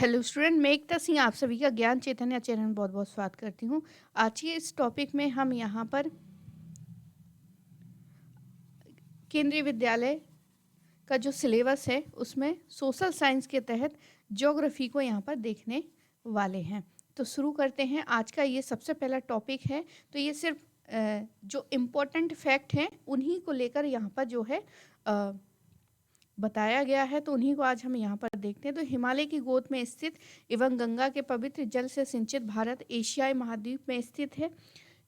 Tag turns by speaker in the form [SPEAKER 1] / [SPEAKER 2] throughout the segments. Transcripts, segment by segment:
[SPEAKER 1] Hello student, मैं एकता सिंह आप सभी का ज्ञान चैतन्य चैनल में बहुत बहुत स्वागत करती हूँ। आज के इस टॉपिक में हम यहाँ पर केंद्रीय विद्यालय का जो सिलेबस है उसमें सोशल साइंस के तहत ज्योग्राफी को यहाँ पर देखने वाले हैं। तो शुरू करते हैं। आज का ये सबसे पहला टॉपिक है। तो ये सिर्फ जो इम्पोर्टेंट फैक्ट हैं उन्हीं को लेकर यहाँ पर जो है बताया गया है, तो उन्हीं को आज हम यहाँ पर देखते हैं। तो हिमालय की गोद में स्थित एवं गंगा के पवित्र जल से सिंचित भारत एशियाई महाद्वीप में स्थित है।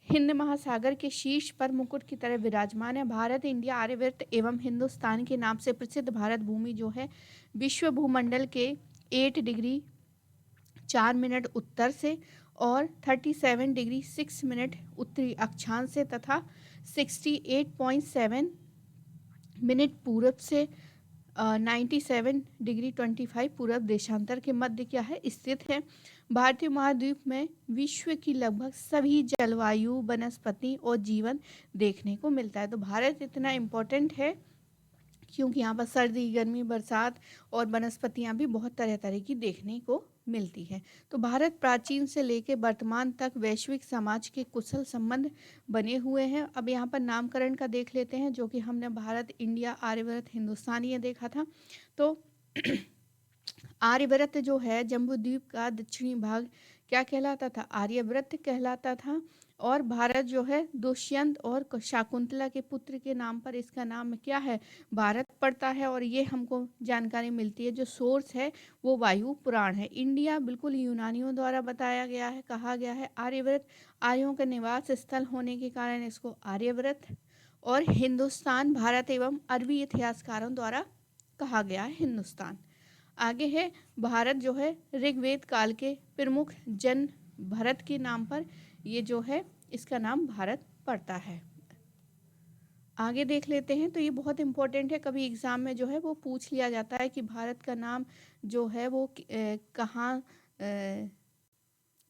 [SPEAKER 1] हिंद महासागर के शीर्ष पर मुकुट की तरह विराजमान है। भारत, इंडिया, आर्यवर्त एवं हिंदुस्तान के नाम से प्रसिद्ध भारत भूमि जो है विश्व भूमंडल के 8 डिग्री 4 मिनट उत्तर से और 37 डिग्री 6 मिनट उत्तरी अक्षांश से तथा 68.7 मिनट पूरब से 97 डिग्री 25 पूर्व देशांतर के मध्य क्या है स्थित है। भारतीय महाद्वीप में विश्व की लगभग सभी जलवायु, वनस्पति और जीवन देखने को मिलता है। तो भारत इतना इम्पोर्टेंट है क्योंकि यहाँ पर सर्दी, गर्मी, बरसात और वनस्पतियाँ भी बहुत तरह तरह की देखने को मिलती है। तो भारत प्राचीन से लेकर वर्तमान तक वैश्विक समाज के कुशल संबंध बने हुए हैं। अब यहाँ पर नामकरण का देख लेते हैं, जो कि हमने भारत, इंडिया, आर्यवर्त, हिंदुस्तान ये देखा था। तो आर्यव्रत जो है जम्बूद्वीप का दक्षिणी भाग क्या कहलाता था? आर्यव्रत कहलाता था। और भारत जो है दुष्यंत और शाकुंतला के पुत्र के नाम पर इसका नाम क्या है? भारत पड़ता है। और ये हमको जानकारी मिलती है, जो सोर्स है वो वायु पुराण है। इंडिया बिल्कुल यूनानियों द्वारा बताया गया है, कहा गया है आर्यव्रत। आर्यों का निवास स्थल होने के कारण इसको आर्यव्रत। और हिंदुस्तान भारत एवं अरबी इतिहासकारों द्वारा कहा गया है हिंदुस्तान। आगे है भारत जो है ऋग्वेद काल के प्रमुख जन भरत के नाम पर ये जो है इसका नाम भारत पड़ता है। आगे देख लेते हैं। तो ये बहुत इंपॉर्टेंट है, कभी एग्जाम में जो है वो पूछ लिया जाता है कि भारत का नाम जो है वो कहाँ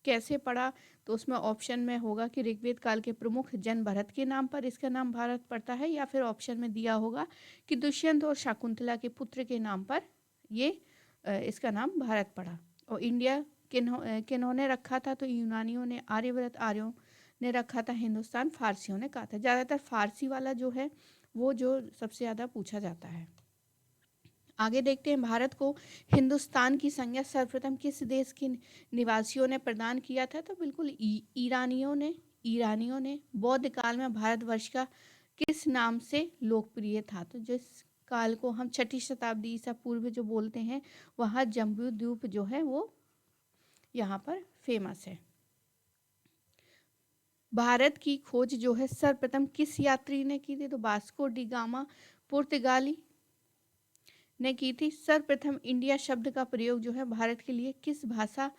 [SPEAKER 1] कैसे पड़ा। तो उसमें ऑप्शन में होगा कि ऋग्वेद काल के प्रमुख जन भरत के नाम पर इसका नाम भारत पड़ता है, या फिर ऑप्शन में दिया होगा कि दुष्यंत और शाकुंतला के पुत्र के नाम पर ये इसका नाम भारत पड़ा। और इंडिया किन्होंने रखा था? तो यूनानियों ने, आर्यव्रत आर्यों ने रखा था, हिंदुस्तान फारसियों ने कहा था। ज़्यादातर फारसी वाला जो है वो जो सबसे ज़्यादा पूछा जाता है। आगे देखते हैं, भारत को हिंदुस्तान की संज्ञा सर्वप्रथम किस देश के निवासियों ने प्रदान किया था? तो बिल्कुल ईरानियों ने। बौद्ध काल में भारतवर्ष का किस नाम से लोकप्रिय था? तो जिस काल को हम 6ठी शताब्दी ईसा पूर्व जो बोलते हैं, वहाँ जम्बूद्वीप जो है वो यहाँ पर फेमस है। भारत की खोज जो है सर्वप्रथम किस यात्री ने की थी? तो वास्को डी गामा पुर्तगाली ने की थी। सर्वप्रथम इंडिया शब्द का प्रयोग जो है भारत के लिए किस भाषा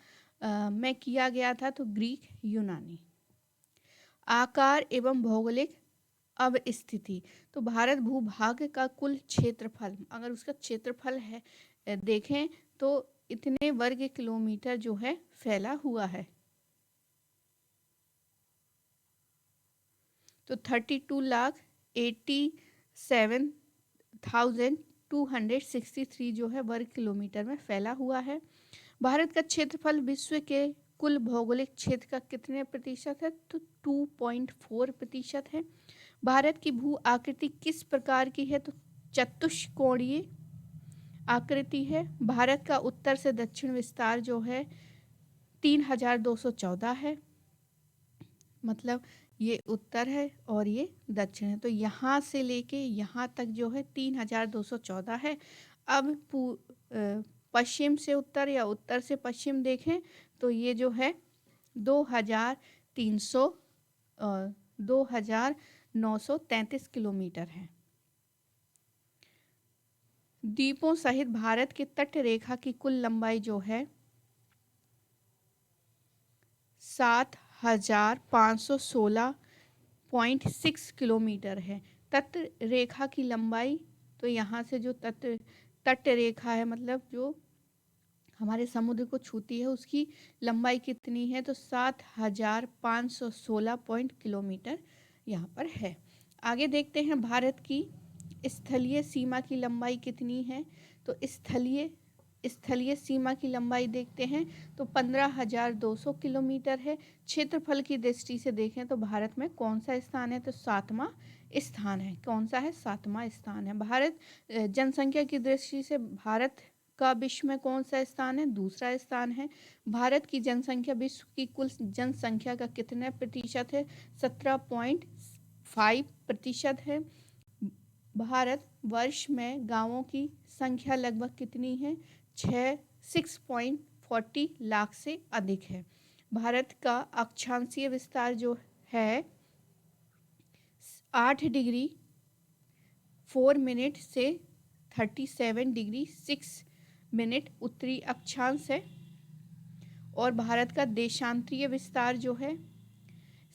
[SPEAKER 1] में किया गया था? तो ग्रीक यूनानी। आकार एवं भौगोलिक अवस्थिति। तो भारत भूभाग का कुल क्षेत्रफल, अगर उसका क्षेत्रफल है देखें तो इतने वर्ग किलोमीटर जो है फैला हुआ है। तो 32,87,263 जो है वर्ग किलोमीटर में फैला हुआ है। भारत का क्षेत्रफल विश्व के कुल भौगोलिक क्षेत्र का कितने प्रतिशत है? तो 2.4% है। भारत की भू आकृति किस प्रकार की है? तो चतुष्कोणीय आकृति है। भारत का उत्तर से दक्षिण विस्तार जो है 3,214 है, मतलब ये उत्तर है और ये दक्षिण है। तो यहाँ से लेके यहाँ तक जो है 3,214 है। अब पश्चिम से उत्तर या उत्तर से पश्चिम देखें तो ये जो है 2,933 किलोमीटर है। द्वीपों सहित भारत की तट रेखा की कुल लंबाई जो है 7,516.6 किलोमीटर है। तट रेखा की लंबाई, तो यहाँ से जो तट रेखा है, मतलब जो हमारे समुद्र को छूती है, उसकी लंबाई कितनी है? तो 7,516 किलोमीटर यहाँ पर है। आगे देखते हैं, भारत की स्थलीय सीमा की लंबाई कितनी है? तो स्थलीय स्थलीय सीमा की लंबाई देखते हैं तो 15,200 किलोमीटर है। क्षेत्रफल की दृष्टि से देखें तो भारत में कौन सा स्थान है, तो 7वां स्थान है। कौन सा है, 7वां स्थान है। भारत जनसंख्या की दृष्टि से भारत का विश्व में कौन सा स्थान है, दूसरा स्थान है। भारत की जनसंख्या विश्व की कुल जनसंख्या का कितने प्रतिशत है, 17.5% है। भारत वर्ष में गांवों की संख्या लगभग कितनी है, 6.40 लाख से अधिक है। भारत का अक्षांशीय विस्तार जो है 8 डिग्री 4 मिनट से 37 डिग्री 6 मिनट उत्तरी अक्षांश है। और भारत का देशांतरीय विस्तार जो है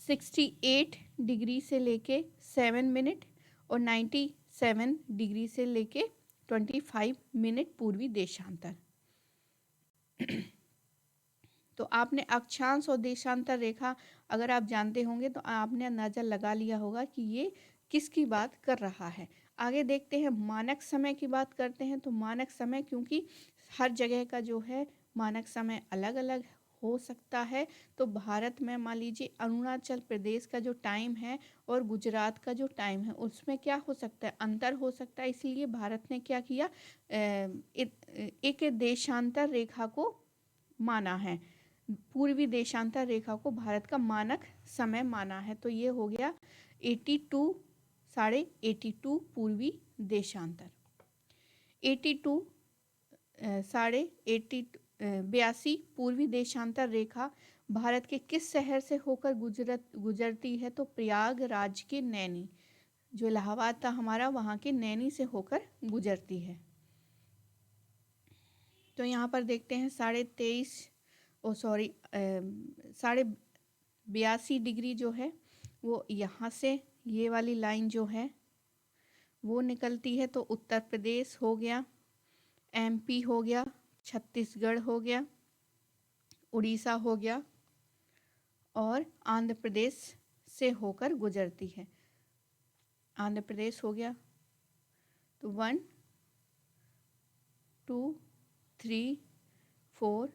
[SPEAKER 1] 68 डिग्री से लेके 7 मिनट और 97 डिग्री से लेके 25 मिनट पूर्वी देशांतर। तो आपने अक्षांश और देशांतर रेखा अगर आप जानते होंगे तो आपने अंदाजा लगा लिया होगा कि ये किसकी बात कर रहा है। आगे देखते हैं, मानक समय की बात करते हैं। तो मानक समय, क्योंकि हर जगह का जो है मानक समय अलग अलग हो सकता है, तो भारत में मान लीजिए अरुणाचल प्रदेश का जो टाइम है और गुजरात का जो टाइम है उसमें क्या हो सकता है, अंतर हो सकता है। इसलिए भारत ने क्या किया, एक देशांतर रेखा को माना है, पूर्वी देशांतर रेखा को भारत का मानक समय माना है। तो ये हो गया 82 साढ़े 82 पूर्वी देशांतर, 82 साढ़े 82 पूर्वी देशांतर रेखा भारत के किस शहर से होकर गुजरती है, तो प्रयागराज के नैनी, जो इलाहाबाद था हमारा, वहाँ के नैनी से होकर गुजरती है। तो यहाँ पर देखते हैं 82 डिग्री जो है वो यहाँ से ये वाली लाइन जो है वो निकलती है। तो उत्तर प्रदेश हो गया, एमपी हो गया, छत्तीसगढ़ हो गया, उड़ीसा हो गया और आंध्र प्रदेश से होकर गुजरती है। आंध्र प्रदेश हो गया, तो 1 2 3 4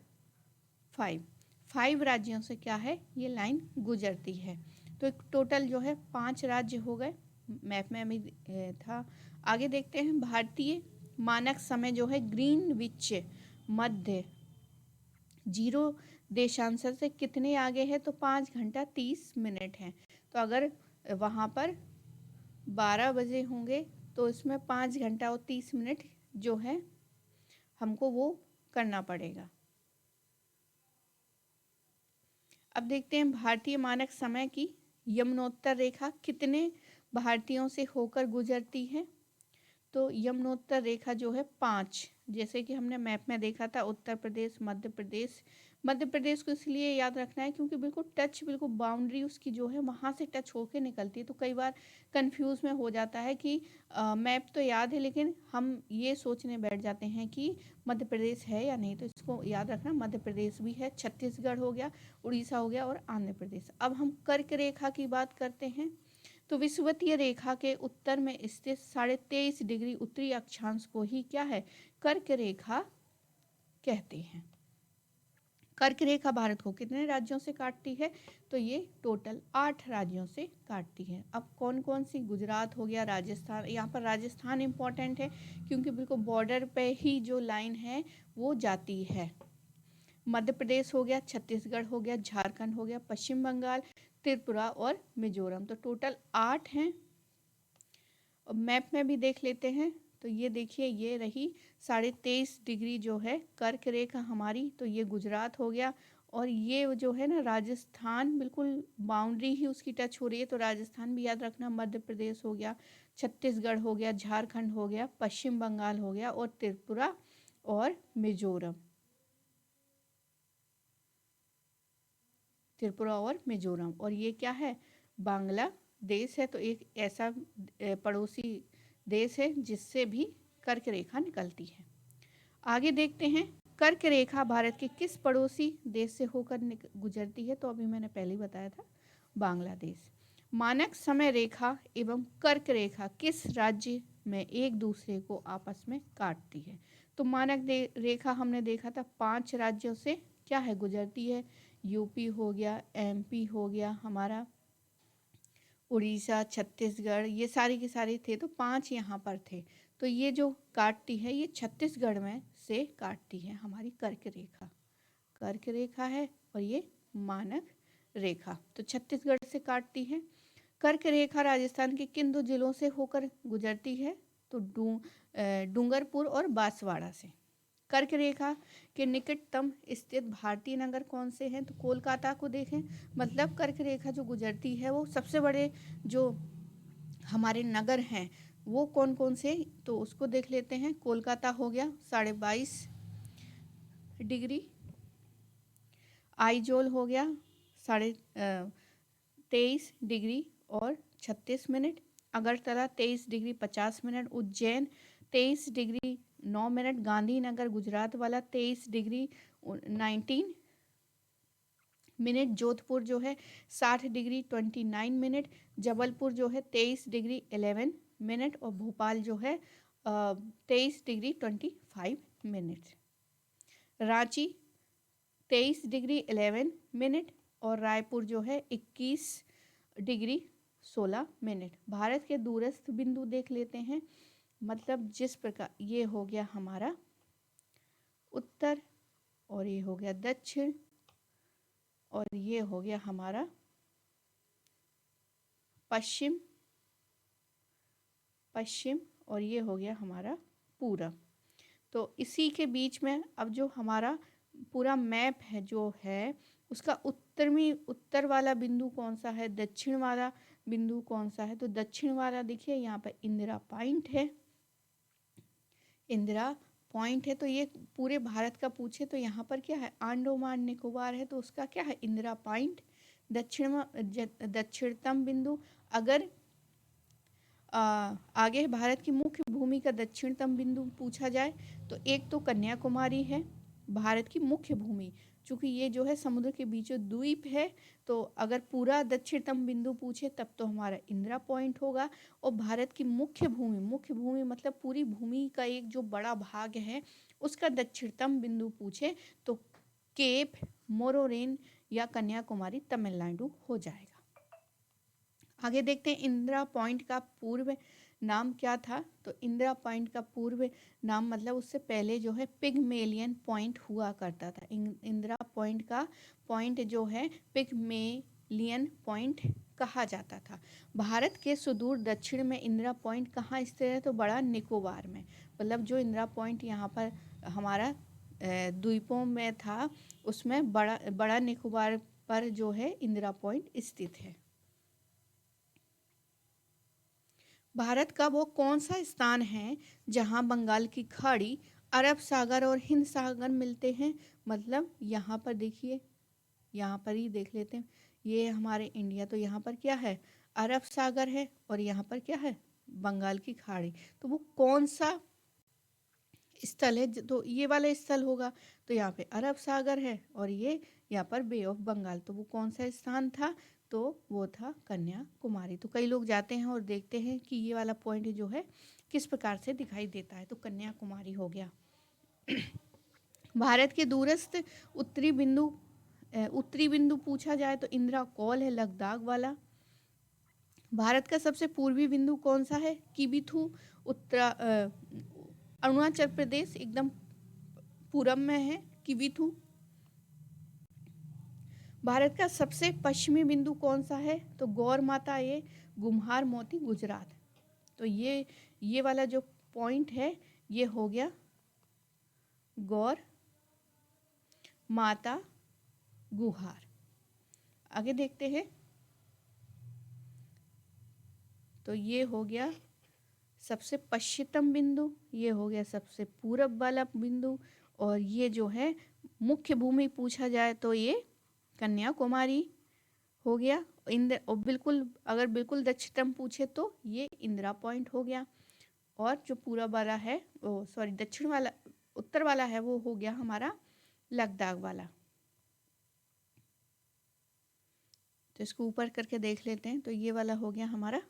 [SPEAKER 1] 5 राज्यों से क्या है, ये लाइन गुजरती है। तो एक टोटल जो है 5 राज्य हो गए, मैप में अभी था। आगे देखते हैं, भारतीय मानक समय जो है ग्रीनविच मध्य 0 देशांतर से कितने आगे है, तो 5 घंटा 30 मिनट है। तो अगर वहाँ पर 12 बजे होंगे तो इसमें 5 घंटा और 30 मिनट जो है हमको वो करना पड़ेगा। अब देखते हैं भारतीय मानक समय की यमुनोत्तर रेखा कितने भारतीयों से होकर गुजरती है। तो यमुनोत्तर रेखा जो है 5, जैसे कि हमने मैप में देखा था, उत्तर प्रदेश, मध्य प्रदेश। मध्य प्रदेश को इसलिए याद रखना है क्योंकि बिल्कुल बाउंड्री उसकी जो है वहाँ से टच होके निकलती है। तो कई बार कंफ्यूज में हो जाता है कि मैप तो याद है लेकिन हम ये सोचने बैठ जाते हैं कि मध्य प्रदेश है या नहीं। तो इसको याद रखना, मध्य प्रदेश भी है, छत्तीसगढ़ हो गया, उड़ीसा हो गया और आंध्र प्रदेश। अब हम कर्क रेखा की बात करते हैं। तो विषुवतीय रेखा के उत्तर में स्थित 23.5 डिग्री उत्तरी अक्षांश को ही क्या है, कर्क रेखा कहते हैं। कर्क रेखा भारत को कितने राज्यों से काटती है, तो ये टोटल 8 राज्यों से काटती है। अब कौन कौन सी, गुजरात हो गया, राजस्थान, यहाँ पर राजस्थान इंपॉर्टेंट है क्योंकि बिल्कुल बॉर्डर पे ही जो लाइन है वो जाती है। मध्य प्रदेश हो गया, छत्तीसगढ़ हो गया, झारखंड हो गया, पश्चिम बंगाल, त्रिपुरा और मिजोरम। तो टोटल 8 हैं। मैप में भी देख लेते हैं। तो ये देखिए, ये रही 23.5 डिग्री जो है कर्क रेखा हमारी, तो ये गुजरात हो गया। और ये जो है ना राजस्थान, बिल्कुल बाउंड्री ही उसकी टच हो रही है, तो राजस्थान भी याद रखना। मध्य प्रदेश हो गया, छत्तीसगढ़ हो गया, झारखंड हो गया, पश्चिम बंगाल हो गया और त्रिपुरा और मिजोरम, त्रिपुरा और मिजोरम। और ये क्या है, बांग्लादेश है। तो एक ऐसा पड़ोसी देश है जिससे भी कर्क रेखा निकलती है। आगे देखते हैं, कर्क रेखा भारत के किस पड़ोसी देश से होकर गुजरती है। तो अभी मैंने पहले ही बताया था, बांग्लादेश। मानक समय रेखा एवं कर्क रेखा किस राज्य में एक दूसरे को आपस में काटती है। तो मानक रेखा हमने देखा था 5 राज्यों से क्या है गुजरती है। यूपी हो गया, एमपी हो गया हमारा, उड़ीसा, छत्तीसगढ़, ये सारे के सारे थे, तो 5 यहाँ पर थे। तो ये जो काटती है ये छत्तीसगढ़ में से काटती है हमारी कर्क रेखा। कर्क रेखा है और ये मानक रेखा तो छत्तीसगढ़ से काटती है। कर्क रेखा राजस्थान के किन 2 जिलों से होकर गुजरती है? तो डूंगरपुर और बांसवाड़ा से। कर्क रेखा के निकटतम स्थित भारतीय नगर कौन से हैं? तो कोलकाता को देखें। मतलब कर्क रेखा जो गुजरती है वो सबसे बड़े जो हमारे नगर हैं वो कौन कौन से, तो उसको देख लेते हैं। कोलकाता हो गया 22.5 डिग्री, आइजोल हो गया 23.5 डिग्री और 36 minute, Agartala 23 degree 50 minute, Ujjain 23 degree 9 minute, Gandhinagar Gujarat वाला 23 डिग्री 19 मिनट, जोधपुर जो है 60 डिग्री 29 मिनट, जबलपुर जो है 23 डिग्री 11 मिनट और भोपाल जो है 23 degree 25 minute, Ranchi 23 degree 11 minute और रायपुर जो है 21 डिग्री 16 मिनट। भारत के दूरस्थ बिंदु देख लेते हैं। मतलब जिस प्रकार ये हो गया हमारा उत्तर और ये हो गया दक्षिण और ये हो गया हमारा पश्चिम और ये हो गया हमारा पूरब। तो इसी के बीच में अब जो हमारा पूरा मैप है जो है उसका उत्तर वाला बिंदु कौन सा है, दक्षिण वाला बिंदु कौन सा है? तो दक्षिण वाला देखिए यहाँ पर इंदिरा पॉइंट है, इंदिरा पॉइंट है। तो ये पूरे भारत का पूछे तो यहाँ पर क्या है, अंडमान निकोबार है, तो उसका क्या है, इंदिरा पॉइंट दक्षिणतम बिंदु। अगर आगे भारत की मुख्य भूमि का दक्षिणतम बिंदु पूछा जाए तो एक तो कन्याकुमारी है भारत की मुख्य भूमि, चूंकि ये जो है समुद्र के बीचों द्वीप है, तो अगर पूरा दक्षिणतम बिंदु पूछे तब तो हमारा इंदिरा पॉइंट होगा। और भारत की मुख्य भूमि मतलब पूरी भूमि का एक जो बड़ा भाग है उसका दक्षिणतम बिंदु पूछे तो केप मोरोरेन या कन्याकुमारी तमिलनाडु हो जाएगा। आगे देखते हैं इंदिरा पॉइंट का पूर्व नाम क्या था। तो इंदिरा पॉइंट का पूर्व नाम मतलब उससे पहले जो है पिगमेलियन पॉइंट हुआ करता था। इंदिरा पॉइंट का पॉइंट जो है पिगमेलियन पॉइंट कहा जाता था। भारत के सुदूर दक्षिण में इंदिरा पॉइंट कहाँ स्थित है? तो बड़ा निकोबार में। मतलब जो इंदिरा पॉइंट यहाँ पर हमारा द्वीपों में था उसमें बड़ा निकोबार पर जो है इंदिरा पॉइंट स्थित है। भारत का वो कौन सा स्थान है जहां बंगाल की खाड़ी, अरब सागर और हिंद सागर मिलते हैं? मतलब यहाँ पर देखिए, यहाँ पर ही देख लेते हैं, ये हमारे इंडिया, तो यहाँ पर क्या है, अरब सागर है और यहाँ पर क्या है, बंगाल की खाड़ी। तो वो कौन सा स्थल है? तो ये वाला स्थल होगा। तो यहाँ पे अरब सागर है और ये यहाँ पर बे ऑफ बंगाल। तो वो कौन सा स्थान था? तो वो था कन्याकुमारी। तो कई लोग जाते हैं और देखते हैं कि ये वाला पॉइंट जो है किस प्रकार से दिखाई देता है, तो कन्याकुमारी हो गया। भारत के दूरस्थ उत्तरी बिंदु पूछा जाए तो इंदिरा कॉल है, लद्दाख वाला। भारत का सबसे पूर्वी बिंदु कौन सा है? किबिथु, अरुणाचल प्रदेश एकदम पूरब में है किबिथु। भारत का सबसे पश्चिमी बिंदु कौन सा है? तो गौर माता, ये गुम्हार मोती गुजरात। तो ये वाला जो पॉइंट है ये हो गया गौर माता गुहार। आगे देखते हैं, तो ये हो गया सबसे पश्चिमतम बिंदु, ये हो गया सबसे पूरब वाला बिंदु, और ये जो है मुख्य भूमि पूछा जाए तो ये कन्याकुमारी हो गया। और बिल्कुल दक्षिणतम पूछे तो ये इंदिरा पॉइंट हो गया। और जो पूरब वाला है दक्षिण वाला, उत्तर वाला है वो हो गया हमारा लद्दाख वाला। तो इसको ऊपर करके देख लेते हैं, तो ये वाला हो गया हमारा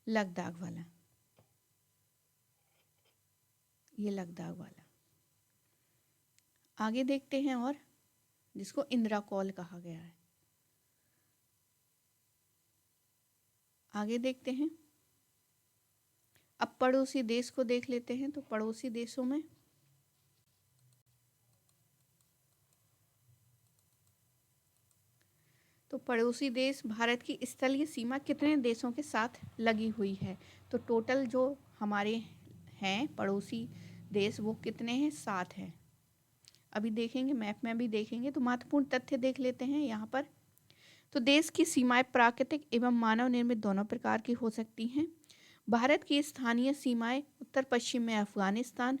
[SPEAKER 1] लद्दाख वाला। ये लद्दाख वाला। आगे देखते हैं, और जिसको इंदिरा कॉल कहा गया है। आगे देखते हैं, अब पड़ोसी देश को देख लेते हैं। तो पड़ोसी देशों में तो पड़ोसी देश, भारत की स्थलीय सीमा कितने देशों के साथ लगी हुई है? तो टोटल जो हमारे हैं पड़ोसी देश वो कितने हैं? 7 हैं। अभी देखेंगे, मैप में भी देखेंगे। तो महत्वपूर्ण तथ्य देख लेते हैं यहाँ पर। तो देश की सीमाएं प्राकृतिक एवं मानव निर्मित दोनों प्रकार की हो सकती हैं। भारत की स्थानीय सीमाएं उत्तर पश्चिम में अफगानिस्तान,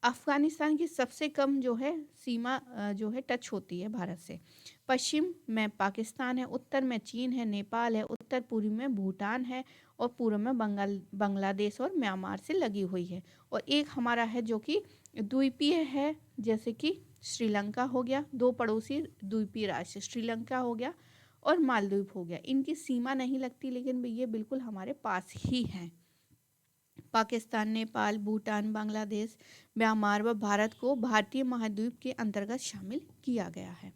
[SPEAKER 1] अफगानिस्तान की सबसे कम जो है सीमा जो है टच होती है भारत से। पश्चिम में पाकिस्तान है, उत्तर में चीन है, नेपाल है, उत्तर पूर्व में भूटान है, और पूर्व में बांग्लादेश और म्यांमार से लगी हुई है। और एक हमारा है जो कि द्वीपीय है, जैसे कि श्रीलंका हो गया। 2 पड़ोसी द्वीपीय राष्ट्र, श्रीलंका हो गया और मालदीव हो गया। इनकी सीमा नहीं लगती, लेकिन ये बिल्कुल हमारे पास ही हैं। पाकिस्तान, नेपाल, भूटान, बांग्लादेश, म्यांमार व भारत को भारतीय महाद्वीप के अंतर्गत शामिल किया गया है।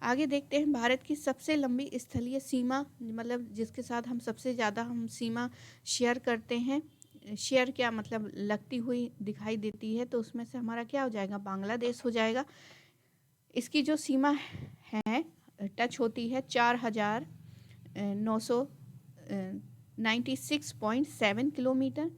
[SPEAKER 1] आगे देखते हैं, भारत की सबसे लंबी स्थलीय सीमा, मतलब जिसके साथ हम सबसे ज़्यादा हम सीमा शेयर करते हैं। शेयर क्या मतलब, लगती हुई दिखाई देती है, तो उसमें से हमारा क्या हो जाएगा? बांग्लादेश हो जाएगा। इसकी जो सीमा है टच होती है 4,996.7 किलोमीटर।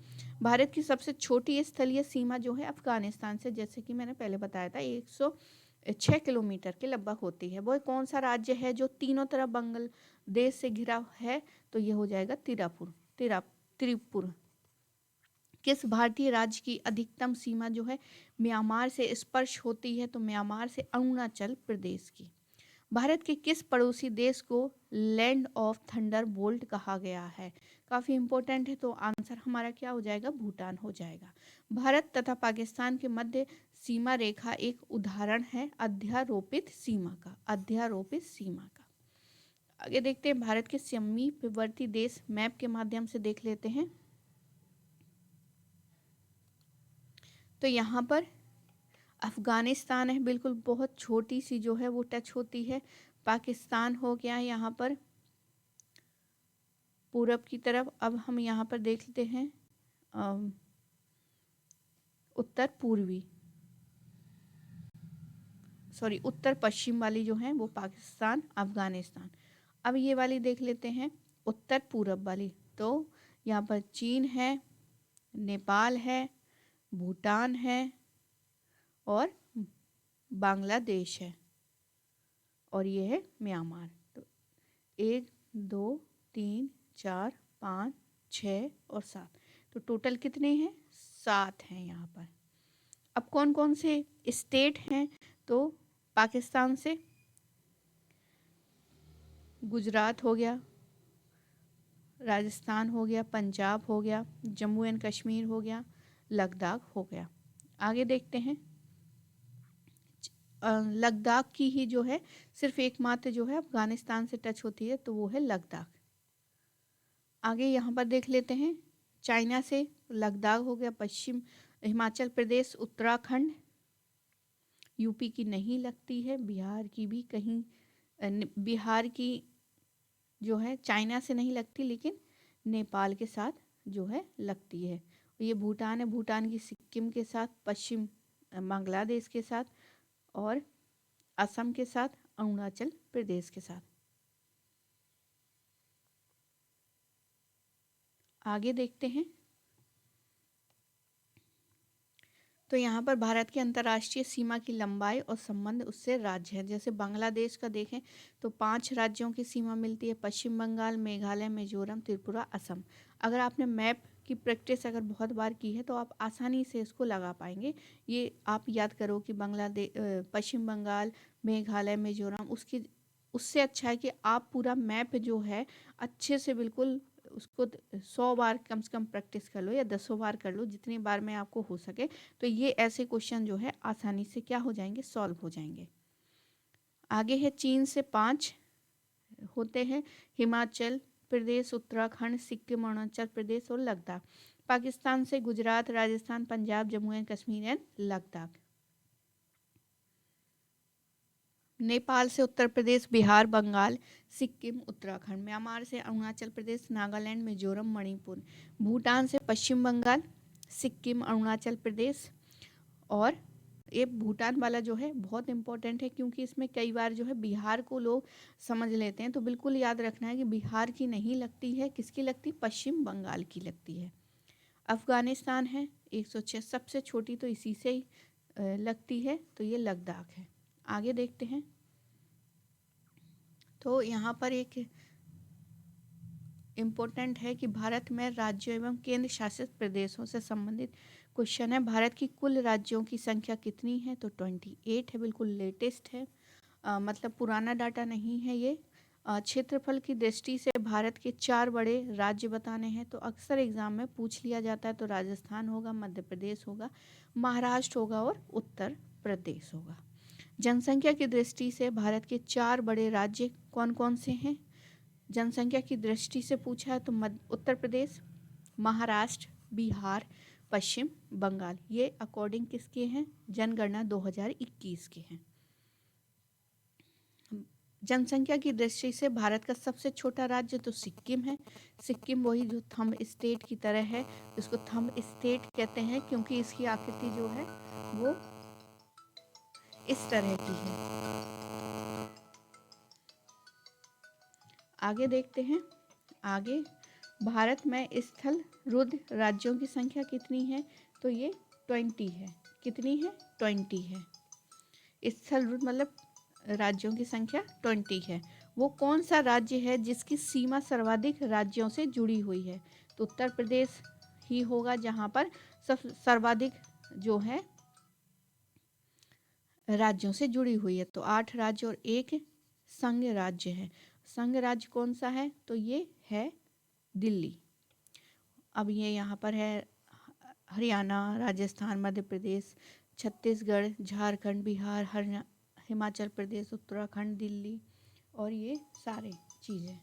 [SPEAKER 1] भारत की सबसे छोटी स्थलीय सीमा जो है अफगानिस्तान से, जैसे कि मैंने पहले बताया था, 106 किलोमीटर के लगभग होती है। वो कौन सा राज्य है जो तीनों तरफ बांग्लादेश से घिरा है? तो ये हो जाएगा त्रिपुरा। किस भारतीय राज्य की अधिकतम सीमा जो है म्यांमार से स्पर्श होती है? तो म्यांमार से अरुणाचल प्रदेश की। भारत के किस पड़ोसी देश को लैंड ऑफ थंडर बोल्ट कहा गया है? काफ़ी इंपॉर्टेंट है, तो आंसर हमारा क्या हो जाएगा? भूटान हो जाएगा। भारत तथा पाकिस्तान के मध्य सीमा रेखा एक उदाहरण है अध्यारोपित सीमा का। आगे देखते हैं, भारत के समीपवर्ती देश मैप के माध्यम से देख लेते हैं। तो यहाँ पर अफगानिस्तान है, बिल्कुल बहुत छोटी सी जो है वो टच होती है। पाकिस्तान हो गया यहाँ पर पूरब की तरफ। अब हम यहाँ पर देख लेते हैं उत्तर पश्चिम वाली जो है वो पाकिस्तान, अफगानिस्तान। अब ये वाली देख लेते हैं उत्तर पूरब वाली। तो यहाँ पर चीन है, नेपाल है, भूटान है और बांग्लादेश है, और ये है म्यांमार। तो 1 2 3 4 5 6 और 7, तो टोटल कितने हैं? 7 हैं यहाँ पर। अब कौन कौन से स्टेट हैं? तो पाकिस्तान से गुजरात हो गया, राजस्थान हो गया, पंजाब हो गया, जम्मू एंड कश्मीर हो गया, लद्दाख हो गया। आगे देखते हैं, लद्दाख की ही जो है सिर्फ एकमात्र जो है अफगानिस्तान से टच होती है, तो वो है लद्दाख। आगे यहाँ पर देख लेते हैं, चाइना से लद्दाख हो गया, पश्चिम हिमाचल प्रदेश, उत्तराखंड, यूपी की नहीं लगती है, बिहार की भी कहीं, बिहार की जो है चाइना से नहीं लगती, लेकिन नेपाल के साथ जो है लगती है। ये भूटान है, भूटान की सिक्किम के साथ, पश्चिम बांग्लादेश के साथ, और असम के साथ, अरुणाचल प्रदेश के साथ। आगे देखते हैं, तो यहाँ पर भारत की अंतर्राष्ट्रीय सीमा की लंबाई और संबंध उससे राज्य है। जैसे बांग्लादेश का देखें तो 5 राज्यों की सीमा मिलती है, पश्चिम बंगाल, मेघालय, मिजोरम, त्रिपुरा, असम। अगर आपने मैप की प्रैक्टिस अगर बहुत बार की है तो आप आसानी से इसको लगा पाएंगे। ये आप याद करो कि पश्चिम बंगाल, मेघालय, मिजोरम, उससे अच्छा है कि आप पूरा मैप जो है अच्छे से बिल्कुल उसको 100 बार कम से कम प्रैक्टिस कर लो, या 10 बार कर लो, जितनी बार में आपको हो सके। तो ये ऐसे क्वेश्चन जो है आसानी से क्या हो जाएंगे? सॉल्व हो जाएंगे। आगे है, चीन से 5 होते हैं, हिमाचल प्रदेश, उत्तराखंड, सिक्किम, अरुणाचल प्रदेश और लद्दाख। पाकिस्तान से गुजरात, राजस्थान, पंजाब, जम्मू एंड कश्मीर एंड लद्दाख। नेपाल से उत्तर प्रदेश, बिहार, बंगाल, सिक्किम, उत्तराखंड। म्यांमार से अरुणाचल प्रदेश, नागालैंड, मिजोरम, मणिपुर। भूटान से पश्चिम बंगाल, सिक्किम, अरुणाचल प्रदेश। और ये भूटान वाला जो है बहुत इंपॉर्टेंट है, क्योंकि इसमें कई बार जो है बिहार को लोग समझ लेते हैं, तो बिल्कुल याद रखना है कि बिहार की नहीं लगती है, किसकी लगती, पश्चिम बंगाल की लगती है। अफगानिस्तान है 106, सबसे छोटी तो इसी से ही लगती है, तो ये लद्दाख है। आगे देखते हैं। तो यहाँ पर एक इम्पोर्टेंट है कि भारत में राज्यों एवं केंद्र शासित प्रदेशों से संबंधित क्वेश्चन है। भारत की कुल राज्यों की संख्या कितनी है, तो 28 है, बिल्कुल लेटेस्ट है, मतलब पुराना डाटा नहीं है ये। क्षेत्रफल की दृष्टि से भारत के 4 बड़े राज्य बताने हैं, तो अक्सर एग्जाम में पूछ लिया जाता है, तो राजस्थान होगा, मध्य प्रदेश होगा, महाराष्ट्र होगा और उत्तर प्रदेश होगा। जनसंख्या की दृष्टि से भारत के 4 बड़े राज्य कौन कौन से हैं, जनसंख्या की दृष्टि से पूछा है, तो उत्तर प्रदेश, महाराष्ट्र, बिहार, पश्चिम बंगाल। ये अकॉर्डिंग किसके हैं, जनगणना 2021 के हैं। जनसंख्या की दृष्टि से भारत का सबसे छोटा राज्य तो सिक्किम है। सिक्किम वही जो थंब स्टेट की तरह है, इसको थंब स्टेट कहते हैं, क्योंकि इसकी आकृति जो है वो इस तरह की है। आगे देखते हैं। आगे भारत में स्थल रुद्र राज्यों की संख्या कितनी है, तो ये 20 है। कितनी है, 20 है। स्थल रुद्र मतलब राज्यों की संख्या 20 है। वो कौन सा राज्य है जिसकी सीमा सर्वाधिक राज्यों से जुड़ी हुई है, तो उत्तर प्रदेश ही होगा, जहाँ पर सर्वाधिक जो है राज्यों से जुड़ी हुई है। तो 8 राज्य और 1 संघ राज्य है। संघ राज्य कौन सा है, तो ये है दिल्ली। अब ये यहाँ पर है हरियाणा, राजस्थान, मध्य प्रदेश, छत्तीसगढ़, झारखंड, बिहार, हिमाचल प्रदेश, उत्तराखंड, दिल्ली, और ये सारे चीज़ें।